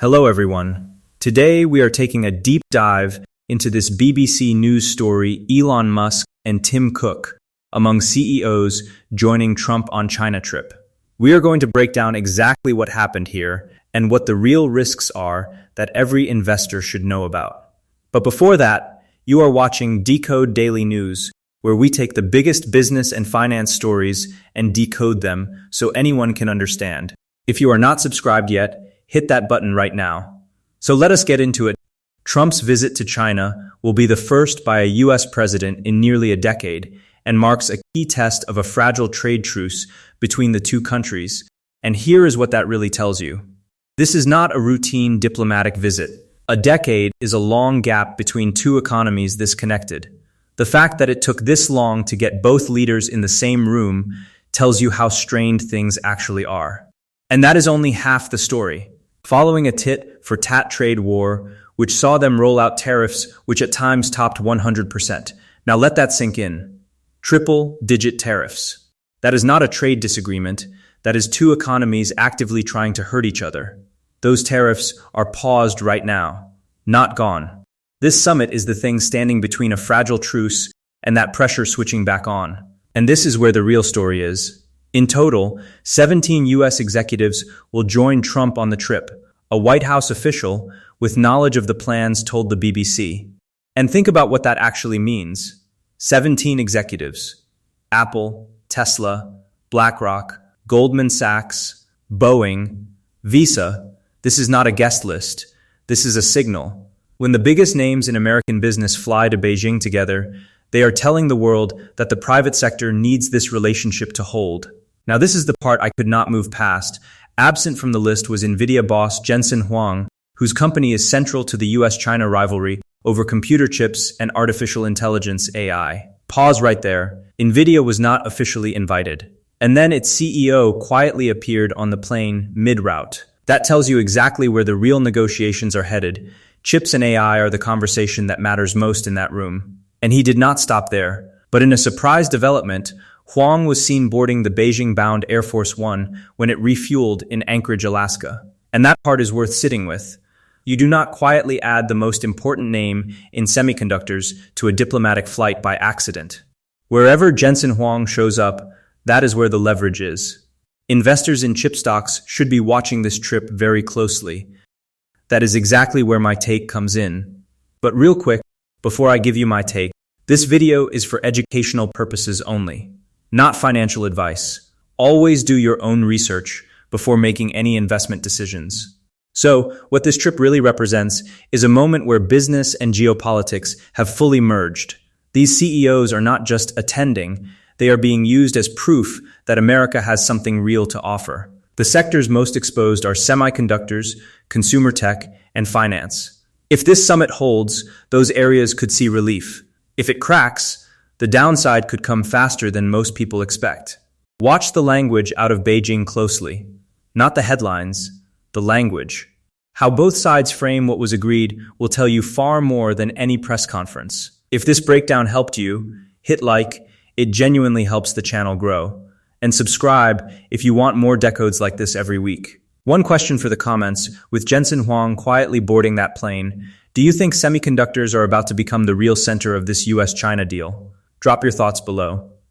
Hello everyone. Today we are taking a deep dive into this BBC News story, Elon Musk and Tim Cook, among CEOs joining Trump on China trip. We are going to break down exactly what happened here and what the real risks are that every investor should know about. But before that, you are watching Decode Daily News, where we take the biggest business and finance stories and decode them so anyone can understand. If you are not subscribed yet, hit that button right now. So let us get into it. Trump's visit to China will be the first by a US president in nearly a decade and marks a key test of a fragile trade truce between the two countries. And here is what that really tells you. This is not a routine diplomatic visit. A decade is a long gap between two economies this connected. The fact that it took this long to get both leaders in the same room tells you how strained things actually are. And that is only half the story. Following a tit-for-tat trade war, which saw them roll out tariffs which at times topped 100%. Now let that sink in. Triple-digit tariffs. That is not a trade disagreement. That is two economies actively trying to hurt each other. Those tariffs are paused right now, not gone. This summit is the thing standing between a fragile truce and that pressure switching back on. And this is where the real story is. In total, 17 U.S. executives will join Trump on the trip, a White House official with knowledge of the plans told the BBC. And think about what that actually means. 17 executives. Apple, Tesla, BlackRock, Goldman Sachs, Boeing, Visa. This is not a guest list. This is a signal. When the biggest names in American business fly to Beijing together, they are telling the world that the private sector needs this relationship to hold. Now this is the part I could not move past. Absent from the list was Nvidia boss Jensen Huang, whose company is central to the US-China rivalry over computer chips and artificial intelligence AI. Pause right there. Nvidia was not officially invited. And then its CEO quietly appeared on the plane mid-route. That tells you exactly where the real negotiations are headed. Chips and AI are the conversation that matters most in that room. And he did not stop there. But in a surprise development, Huang was seen boarding the Beijing-bound Air Force One when it refueled in Anchorage, Alaska. And that part is worth sitting with. You do not quietly add the most important name in semiconductors to a diplomatic flight by accident. Wherever Jensen Huang shows up, that is where the leverage is. Investors in chip stocks should be watching this trip very closely. That is exactly where my take comes in. But real quick, before I give you my take, this video is for educational purposes only, not financial advice. Always do your own research before making any investment decisions. So, what this trip really represents is a moment where business and geopolitics have fully merged. These CEOs are not just attending, they are being used as proof that America has something real to offer. The sectors most exposed are semiconductors, consumer tech, and finance. If this summit holds, those areas could see relief. If it cracks, the downside could come faster than most people expect. Watch the language out of Beijing closely. Not the headlines, the language. How both sides frame what was agreed will tell you far more than any press conference. If this breakdown helped you, hit like. It genuinely helps the channel grow. And subscribe if you want more decodes like this every week. One question for the comments, with Jensen Huang quietly boarding that plane, do you think semiconductors are about to become the real center of this US-China deal? Drop your thoughts below.